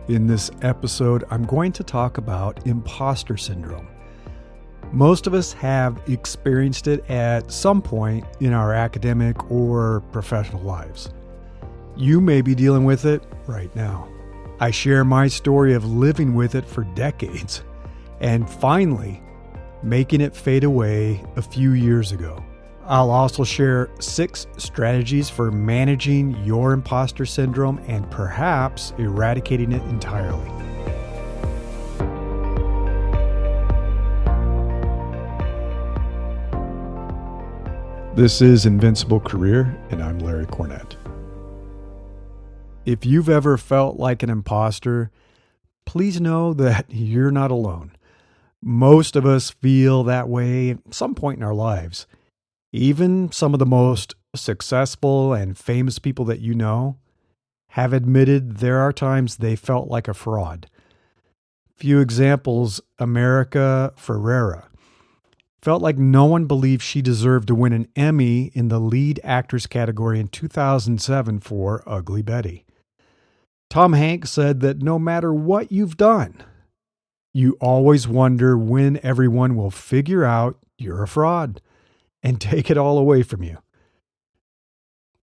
In this episode, I'm going to talk about imposter syndrome. Most of us have experienced it at some point in our academic or professional lives. You may be dealing with it right now. I share my story of living with it for decades and finally making it fade away a few years ago. I'll also share 6 strategies for managing your imposter syndrome and perhaps eradicating it entirely. This is Invincible Career, and I'm Larry Cornett. If you've ever felt like an imposter, please know that you're not alone. Most of us feel that way at some point in our lives. Even some of the most successful and famous people that you know have admitted there are times they felt like a fraud. Few examples: Ferrera felt like no one believed she deserved to win an Emmy in the lead actress category in 2007 for Ugly Betty. Tom Hanks said that no matter what you've done, you always wonder when everyone will figure out you're a fraud and take it all away from you.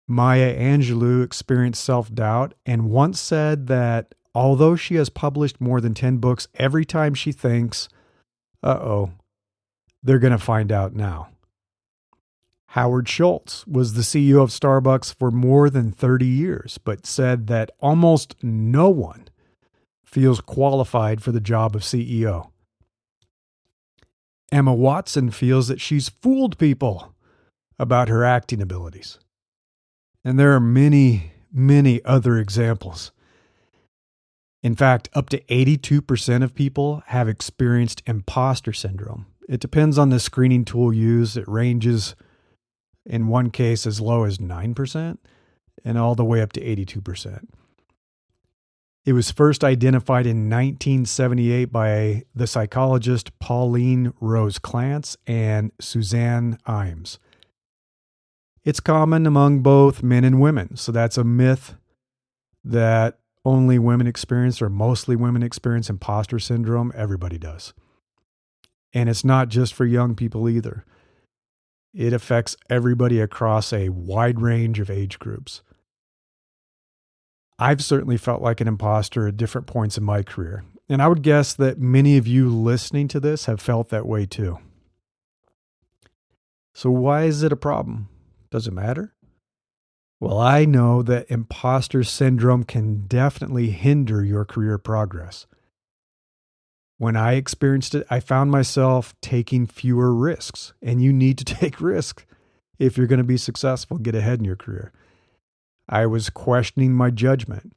Maya Angelou experienced self-doubt and once said that although she has published more than 10 books, every time she thinks, they're going to find out now. Howard Schultz was the CEO of Starbucks for more than 30 years, but said that almost no one feels qualified for the job of CEO. Emma Watson feels that she's fooled people about her acting abilities. And there are many, many other examples. In fact, up to 82% of people have experienced imposter syndrome. It depends on the screening tool used. It ranges, in one case, as low as 9% and all the way up to 82%. It was first identified in 1978 by the psychologist Pauline Clance and Suzanne Imes. It's common among both men and women, so that's a myth that only women experience or mostly women experience imposter syndrome. Everybody does. And it's not just for young people either. It affects everybody across a wide range of age groups. I've certainly felt like an imposter at different points in my career, and I would guess that many of you listening to this have felt that way too. So why is it a problem? Does it matter? Well, I know that imposter syndrome can definitely hinder your career progress. When I experienced it, I found myself taking fewer risks, and you need to take risks if you're going to be successful, get ahead in your career. I was questioning my judgment.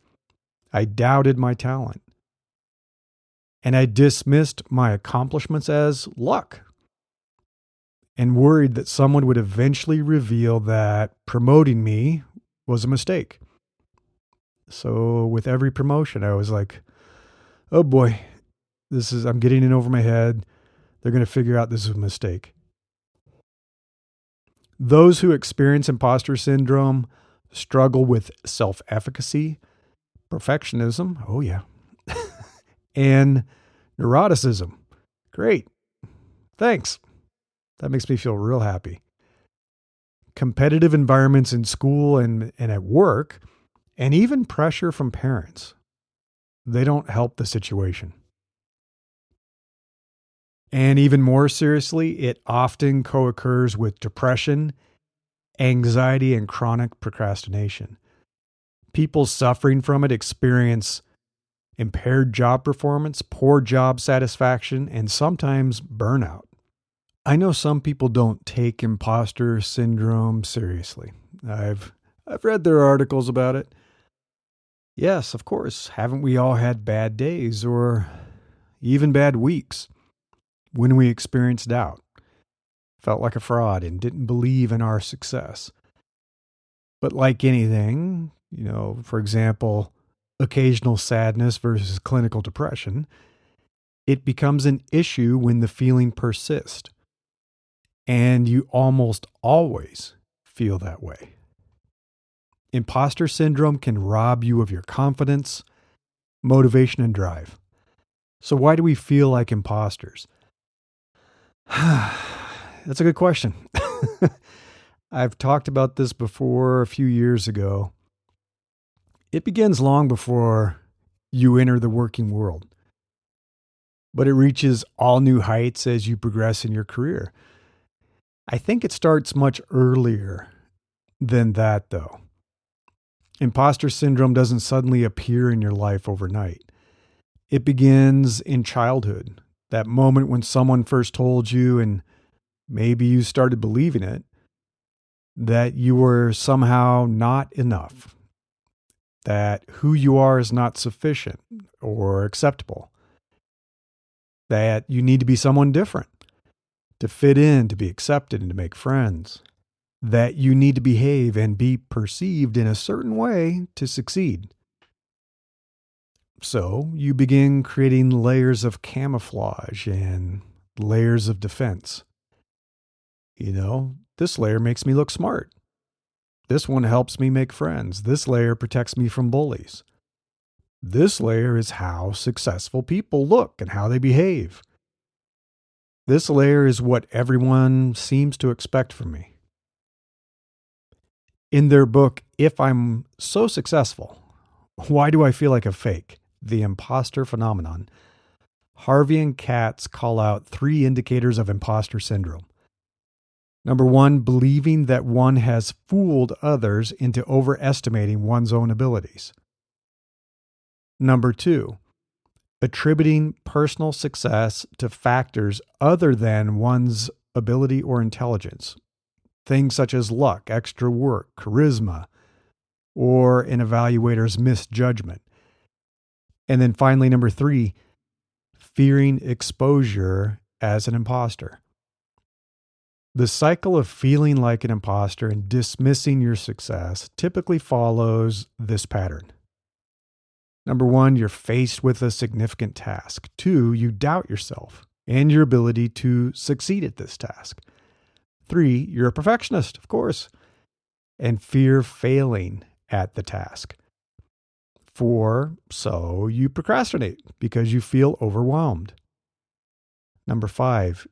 I doubted my talent. And I dismissed my accomplishments as luck and worried that someone would eventually reveal that promoting me was a mistake. So with every promotion, I was like, oh boy, I'm getting in over my head. They're going to figure out this is a mistake. Those who experience imposter syndrome struggle with self-efficacy, perfectionism, oh yeah, and neuroticism. Great. Thanks. That makes me feel real happy. Competitive environments in school and at work, and even pressure from parents. They don't help the situation. And even more seriously, it often co-occurs with depression, anxiety, and chronic procrastination. People suffering from it experience impaired job performance, poor job satisfaction, and sometimes burnout. I know some people don't take imposter syndrome seriously. I've read their articles about it. Yes, of course. Haven't we all had bad days or even bad weeks when we experienced doubt, felt like a fraud, and didn't believe in our success? But like anything, for example, occasional sadness versus clinical depression, it becomes an issue when the feeling persists. And you almost always feel that way. Imposter syndrome can rob you of your confidence, motivation, and drive. So why do we feel like imposters? That's a good question. I've talked about this before a few years ago. It begins long before you enter the working world, but it reaches all new heights as you progress in your career. I think it starts much earlier than that, though. Imposter syndrome doesn't suddenly appear in your life overnight. It begins in childhood, that moment when someone first told you, and maybe you started believing it, that you were somehow not enough, that who you are is not sufficient or acceptable, that you need to be someone different to fit in, to be accepted, and to make friends, that you need to behave and be perceived in a certain way to succeed. So you begin creating layers of camouflage and layers of defense. This layer makes me look smart. This one helps me make friends. This layer protects me from bullies. This layer is how successful people look and how they behave. This layer is what everyone seems to expect from me. In their book, If I'm So Successful, Why Do I Feel Like a Fake? The Imposter Phenomenon, Harvey and Katz call out 3 indicators of imposter syndrome. Number 1, believing that one has fooled others into overestimating one's own abilities. Number 2, attributing personal success to factors other than one's ability or intelligence. Things such as luck, extra work, charisma, or an evaluator's misjudgment. And then finally, number 3, fearing exposure as an imposter. The cycle of feeling like an imposter and dismissing your success typically follows this pattern. Number 1, you're faced with a significant task. 2, you doubt yourself and your ability to succeed at this task. 3, you're a perfectionist, of course, and fear failing at the task. 4, so you procrastinate because you feel overwhelmed. Number 5,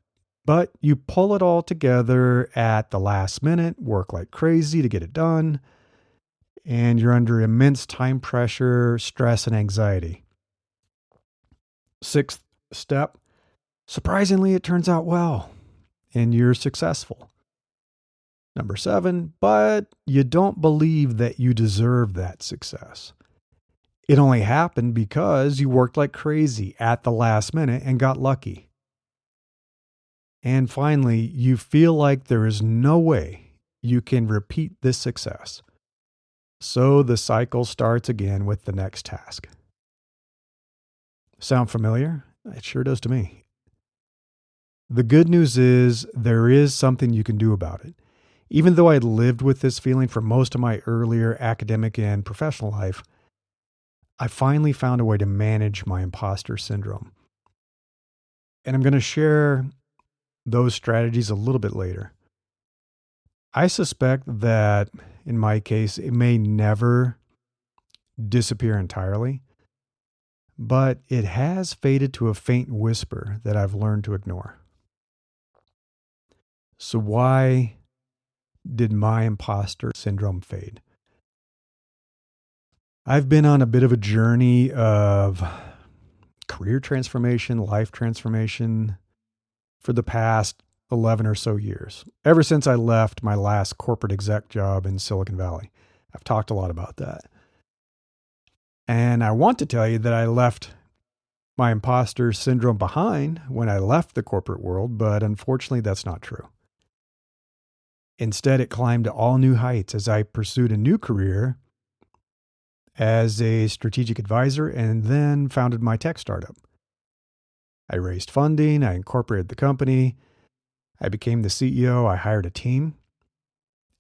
but you pull it all together at the last minute, work like crazy to get it done, and you're under immense time pressure, stress, and anxiety. 6th step, surprisingly, it turns out well, and you're successful. Number 7, but you don't believe that you deserve that success. It only happened because you worked like crazy at the last minute and got lucky. And finally, you feel like there is no way you can repeat this success. So the cycle starts again with the next task. Sound familiar? It sure does to me. The good news is there is something you can do about it. Even though I lived with this feeling for most of my earlier academic and professional life, I finally found a way to manage my imposter syndrome. And I'm going to share those strategies a little bit later. I suspect that, in my case, it may never disappear entirely, but it has faded to a faint whisper that I've learned to ignore. So why did my imposter syndrome fade? I've been on a bit of a journey of career transformation, life transformation for the past 11 or so years, ever since I left my last corporate exec job in Silicon Valley. I've talked a lot about that. And I want to tell you that I left my imposter syndrome behind when I left the corporate world, but unfortunately that's not true. Instead, it climbed to all new heights as I pursued a new career as a strategic advisor and then founded my tech startup. I raised funding, I incorporated the company, I became the CEO, I hired a team,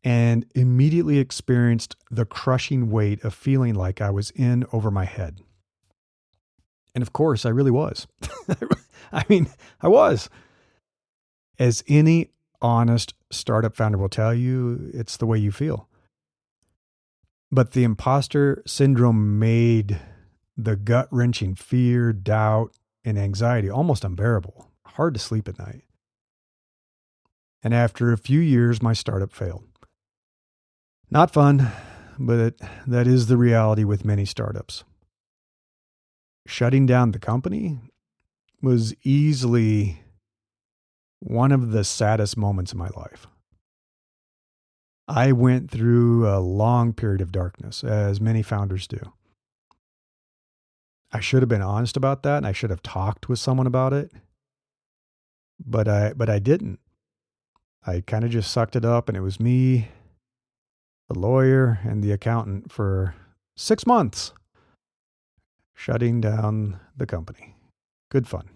and immediately experienced the crushing weight of feeling like I was in over my head. And of course, I really was. I was. As any honest startup founder will tell you, it's the way you feel. But the imposter syndrome made the gut-wrenching fear, doubt, and anxiety almost unbearable. Hard to sleep at night. And after a few years, my startup failed. Not fun, but that is the reality with many startups. Shutting down the company was easily one of the saddest moments of my life. I went through a long period of darkness, as many founders do. I should have been honest about that, and I should have talked with someone about it, but I didn't. I kind of just sucked it up, and it was me, the lawyer, and the accountant for 6 months shutting down the company. Good fun.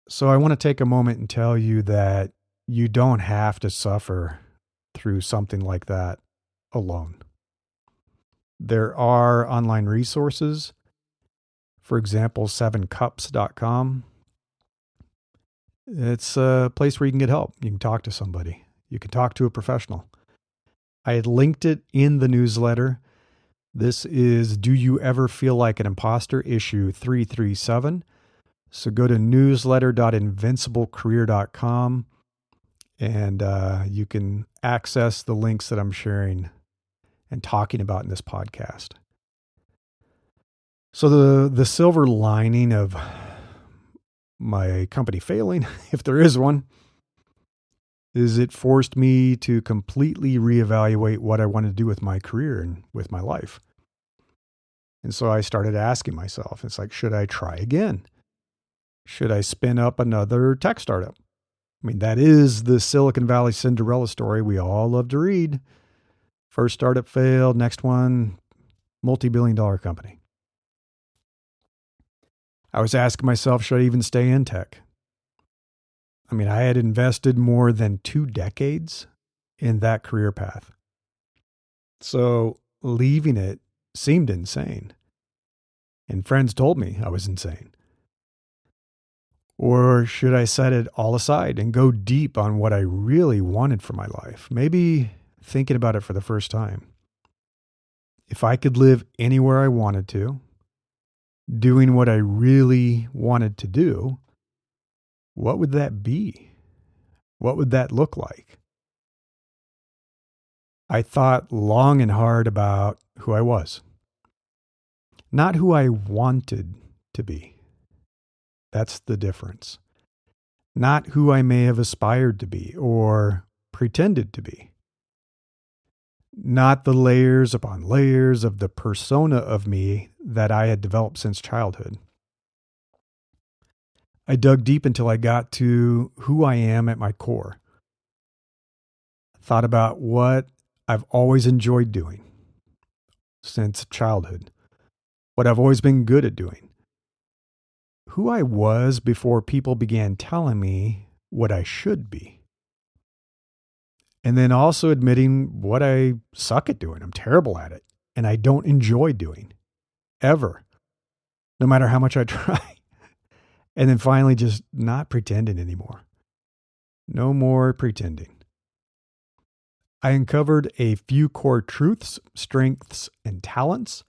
So I want to take a moment and tell you that you don't have to suffer through something like that alone. There are online resources. For example, 7cups.com. It's a place where you can get help. You can talk to somebody. You can talk to a professional. I had linked it in the newsletter. This is Do You Ever Feel Like an Impostor, issue 337. So go to newsletter.invinciblecareer.com and you can access the links that I'm sharing and talking about in this podcast. So the silver lining of my company failing, if there is one, is it forced me to completely reevaluate what I wanted to do with my career and with my life. And so I started asking myself, it's like, should I try again? Should I spin up another tech startup? I mean, that is the Silicon Valley Cinderella story we all love to read. First startup failed, next one, multi-billion-dollar company. I was asking myself, should I even stay in tech? I mean, I had invested more than 2 decades in that career path. So leaving it seemed insane. And friends told me I was insane. Or should I set it all aside and go deep on what I really wanted for my life? Maybe thinking about it for the first time. If I could live anywhere I wanted to, doing what I really wanted to do, what would that be? What would that look like? I thought long and hard about who I was. Not who I wanted to be. That's the difference. Not who I may have aspired to be or pretended to be. Not the layers upon layers of the persona of me that I had developed since childhood. I dug deep until I got to who I am at my core. Thought about what I've always enjoyed doing since childhood. What I've always been good at doing. Who I was before people began telling me what I should be. And then also admitting what I suck at doing. I'm terrible at it. And I don't enjoy doing. Ever. No matter how much I try. And then finally just not pretending anymore. No more pretending. I uncovered a few core truths, strengths, and talents.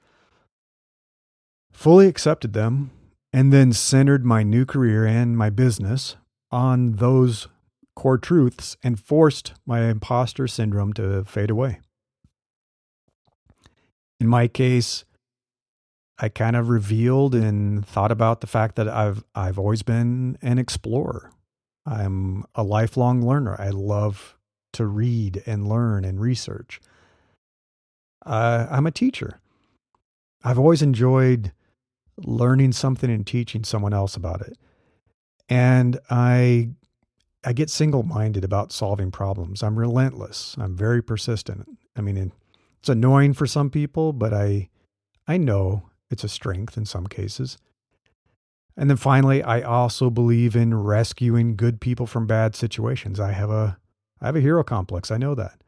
Fully accepted them. And then centered my new career and my business on those core truths and forced my imposter syndrome to fade away. In my case, I kind of revealed and thought about the fact that I've always been an explorer. I'm a lifelong learner. I love to read and learn and research. I'm a teacher. I've always enjoyed learning something and teaching someone else about it. And I get single-minded about solving problems. I'm relentless. I'm very persistent. I mean, it's annoying for some people, but I know it's a strength in some cases. And then finally, I also believe in rescuing good people from bad situations. I have a hero complex. I know that.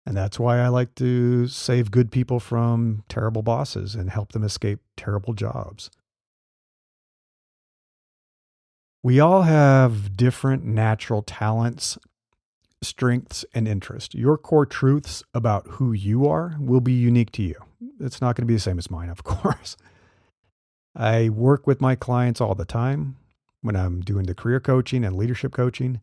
And that's why I like to save good people from terrible bosses and help them escape terrible jobs. We all have different natural talents, strengths, and interests. Your core truths about who you are will be unique to you. it's not going to be the same as mine, of course. I work with my clients all the time when I'm doing the career coaching and leadership coaching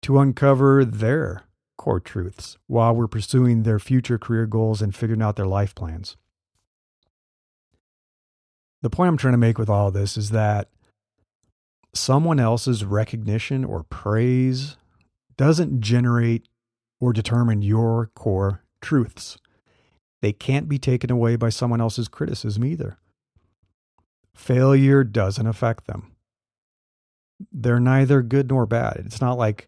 to uncover their core truths while we're pursuing their future career goals and figuring out their life plans. The point I'm trying to make with all of this is that someone else's recognition or praise doesn't generate or determine your core truths. They can't be taken away by someone else's criticism either. Failure doesn't affect them. They're neither good nor bad. It's not like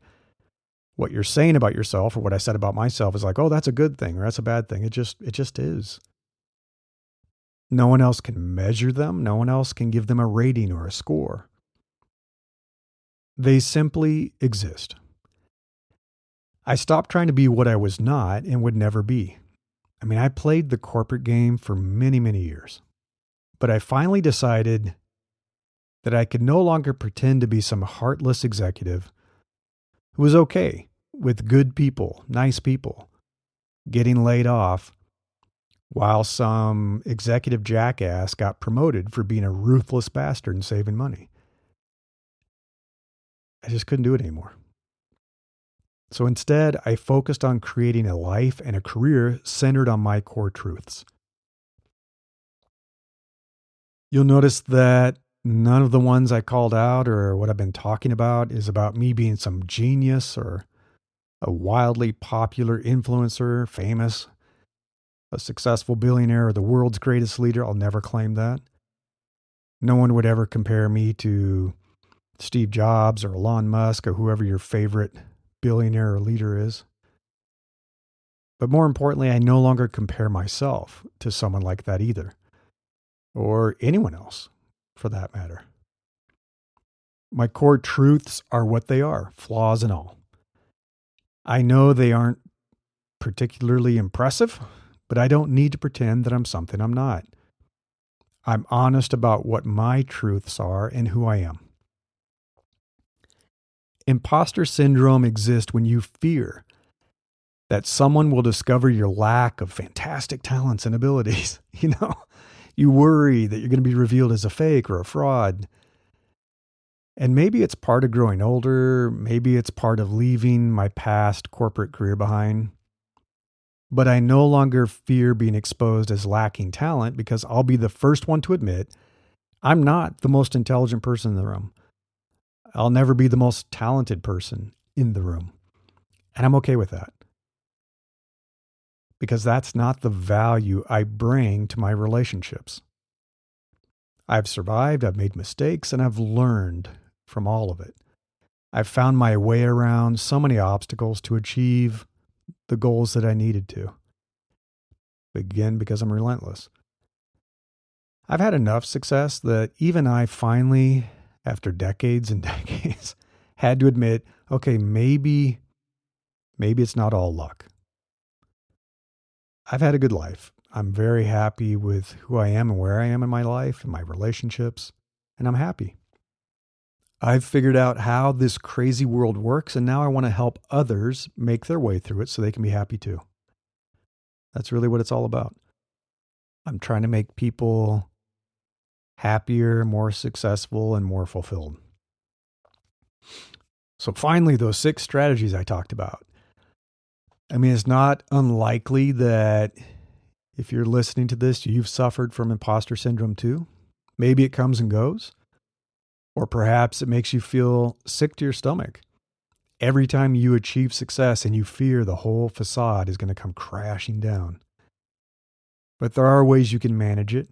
what you're saying about yourself or what I said about myself is like, oh, that's a good thing or that's a bad thing. It just is. No one else can measure them. No one else can give them a rating or a score. They simply exist. I stopped trying to be what I was not and would never be. I mean, I played the corporate game for many, many years, but I finally decided that I could no longer pretend to be some heartless executive who was okay with good people, nice people, getting laid off while some executive jackass got promoted for being a ruthless bastard and saving money. I just couldn't do it anymore. So instead, I focused on creating a life and a career centered on my core truths. You'll notice that none of the ones I called out or what I've been talking about is about me being some genius or a wildly popular influencer, famous, a successful billionaire, or the world's greatest leader. I'll never claim that. No one would ever compare me to Steve Jobs or Elon Musk or whoever your favorite billionaire or leader is. But more importantly, I no longer compare myself to someone like that either, or anyone else for that matter. My core truths are what they are, flaws and all. I know they aren't particularly impressive, but I don't need to pretend that I'm something I'm not. I'm honest about what my truths are and who I am. Imposter syndrome exists when you fear that someone will discover your lack of fantastic talents and abilities. You worry that you're going to be revealed as a fake or a fraud. And maybe it's part of growing older. Maybe it's part of leaving my past corporate career behind. But I no longer fear being exposed as lacking talent because I'll be the first one to admit I'm not the most intelligent person in the room. I'll never be the most talented person in the room. And I'm okay with that. Because that's not the value I bring to my relationships. I've survived, I've made mistakes, and I've learned from all of it. I've found my way around so many obstacles to achieve the goals that I needed to. Again, because I'm relentless. I've had enough success that even I finally, after decades and decades, had to admit, okay, maybe it's not all luck. I've had a good life. I'm very happy with who I am and where I am in my life and my relationships, and I'm happy. I've figured out how this crazy world works, and now I want to help others make their way through it so they can be happy too. That's really what it's all about. I'm trying to make people happier, more successful, and more fulfilled. So finally, those 6 strategies I talked about. I mean, it's not unlikely that if you're listening to this, you've suffered from imposter syndrome too. Maybe it comes and goes. Or perhaps it makes you feel sick to your stomach every time you achieve success and you fear the whole facade is going to come crashing down. But there are ways you can manage it.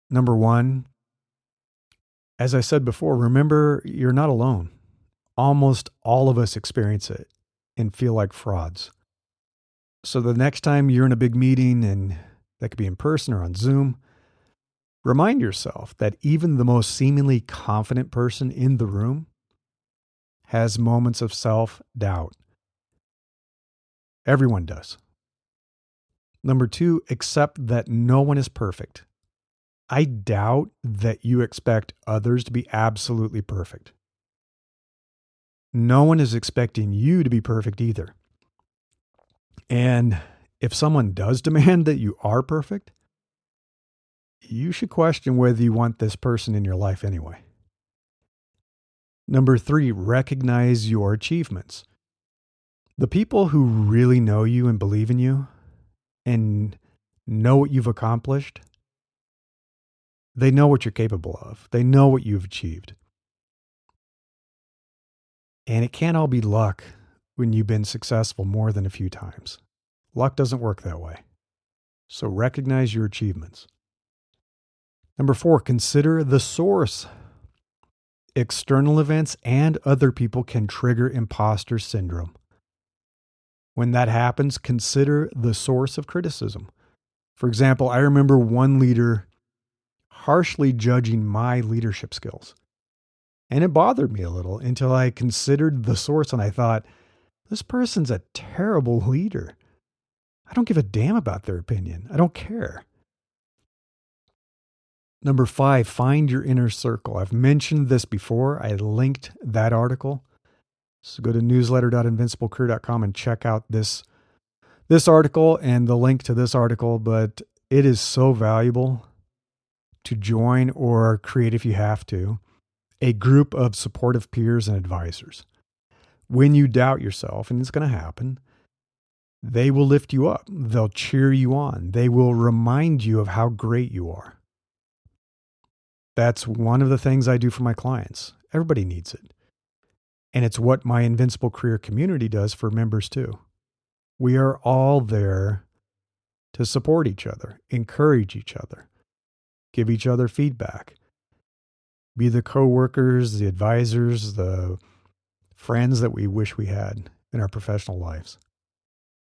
Number 1, as I said before, remember you're not alone. Almost all of us experience it and feel like frauds. So the next time you're in a big meeting, and that could be in person or on Zoom, remind yourself that even the most seemingly confident person in the room has moments of self-doubt. Everyone does. Number 2, accept that no one is perfect. I doubt that you expect others to be absolutely perfect. No one is expecting you to be perfect either. And If someone does demand that you are perfect, you should question whether you want this person in your life anyway. Number 3, recognize your achievements. The people who really know you and believe in you and know what you've accomplished, they know what you're capable of. They know what you've achieved. And it can't all be luck when you've been successful more than a few times. Luck doesn't work that way. So recognize your achievements. Number 4, consider the source. External events and other people can trigger imposter syndrome. When that happens, consider the source of criticism. For example, I remember one leader harshly judging my leadership skills. And it bothered me a little until I considered the source and I thought, this person's a terrible leader. I don't give a damn about their opinion. I don't care. Number 5, find your inner circle. I've mentioned this before. I linked that article. So go to newsletter.invinciblecareer.com and check out this article and the link to this article. But it is so valuable to join or create, if you have to, a group of supportive peers and advisors. When you doubt yourself, and it's going to happen, they will lift you up. They'll cheer you on. They will remind you of how great you are. That's one of the things I do for my clients. Everybody needs it. And it's what my Invincible Career community does for members too. We are all there to support each other, encourage each other, give each other feedback, be the coworkers, the advisors, the friends that we wish we had in our professional lives.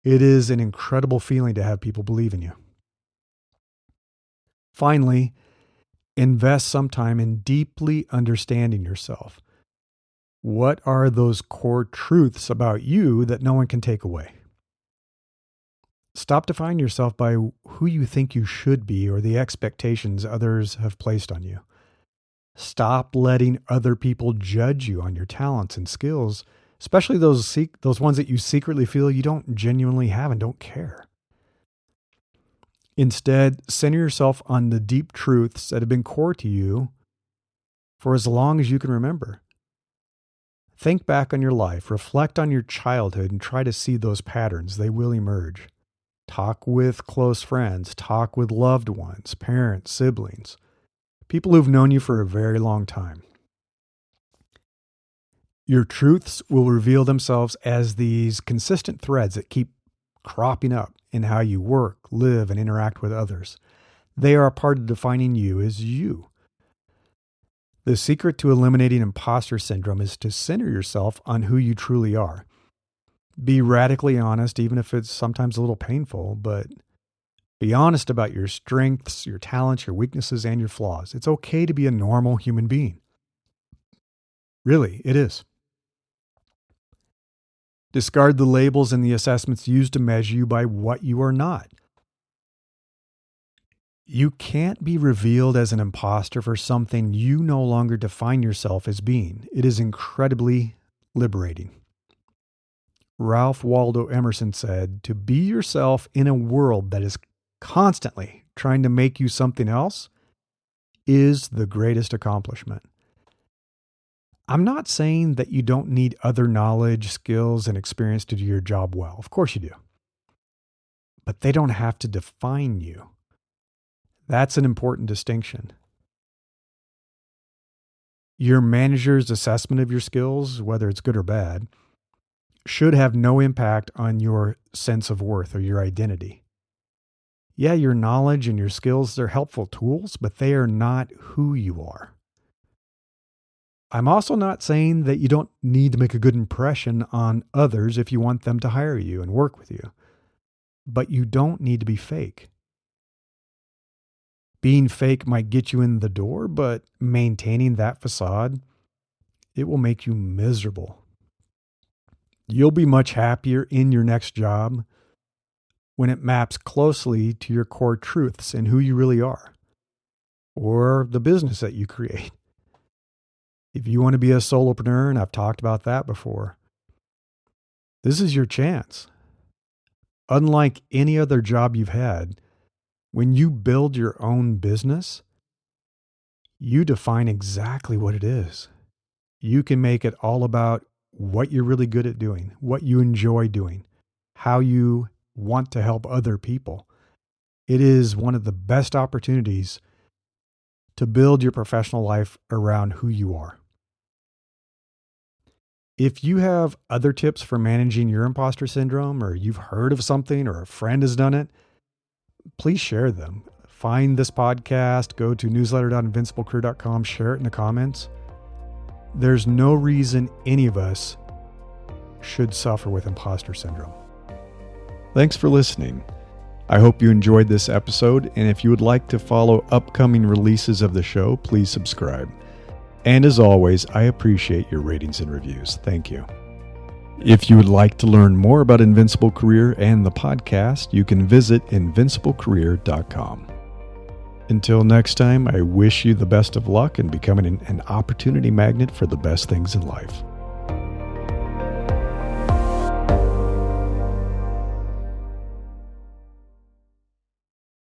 It is an incredible feeling to have people believe in you. Finally, invest some time in deeply understanding yourself. What are those core truths about you that no one can take away? Stop defining yourself by who you think you should be or the expectations others have placed on you. Stop letting other people judge you on your talents and skills, especially those ones that you secretly feel you don't genuinely have and don't care. Instead, center yourself on the deep truths that have been core to you for as long as you can remember. Think back on your life, reflect on your childhood, and try to see those patterns. They will emerge. Talk with close friends, talk with loved ones, parents, siblings, people who've known you for a very long time. Your truths will reveal themselves as these consistent threads that keep cropping up in how you work, live, and interact with others. They are a part of defining you as you. The secret to eliminating imposter syndrome is to center yourself on who you truly are. Be radically honest, even if it's sometimes a little painful, but be honest about your strengths, your talents, your weaknesses, and your flaws. It's okay to be a normal human being. Really, it is. Discard the labels and the assessments used to measure you by what you are not. You can't be revealed as an imposter for something you no longer define yourself as being. It is incredibly liberating. Ralph Waldo Emerson said, "To be yourself in a world that is constantly trying to make you something else is the greatest accomplishment." I'm not saying that you don't need other knowledge, skills, and experience to do your job well. Of course you do. But they don't have to define you. That's an important distinction. Your manager's assessment of your skills, whether it's good or bad, should have no impact on your sense of worth or your identity. Yeah, your knowledge and your skills, they're helpful tools, but they are not who you are. I'm also not saying that you don't need to make a good impression on others if you want them to hire you and work with you. But you don't need to be fake. Being fake might get you in the door, but maintaining that facade, it will make you miserable. You'll be much happier in your next job when it maps closely to your core truths and who you really are, or the business that you create. If you want to be a solopreneur, and I've talked about that before, this is your chance. unlike any other job you've had, when you build your own business, you define exactly what it is. You can make it all about what you're really good at doing, what you enjoy doing, how you want to help other people. It is one of the best opportunities to build your professional life around who you are. If you have other tips for managing your imposter syndrome, or you've heard of something, or a friend has done it, please share them. Find this podcast, go to newsletter.invinciblecareer.com, share it in the comments. There's no reason any of us should suffer with imposter syndrome. Thanks for listening. I hope you enjoyed this episode, and if you would like to follow upcoming releases of the show, please subscribe. And as always, I appreciate your ratings and reviews. Thank you. If you would like to learn more about Invincible Career and the podcast, you can visit invinciblecareer.com. Until next time, I wish you the best of luck in becoming an opportunity magnet for the best things in life.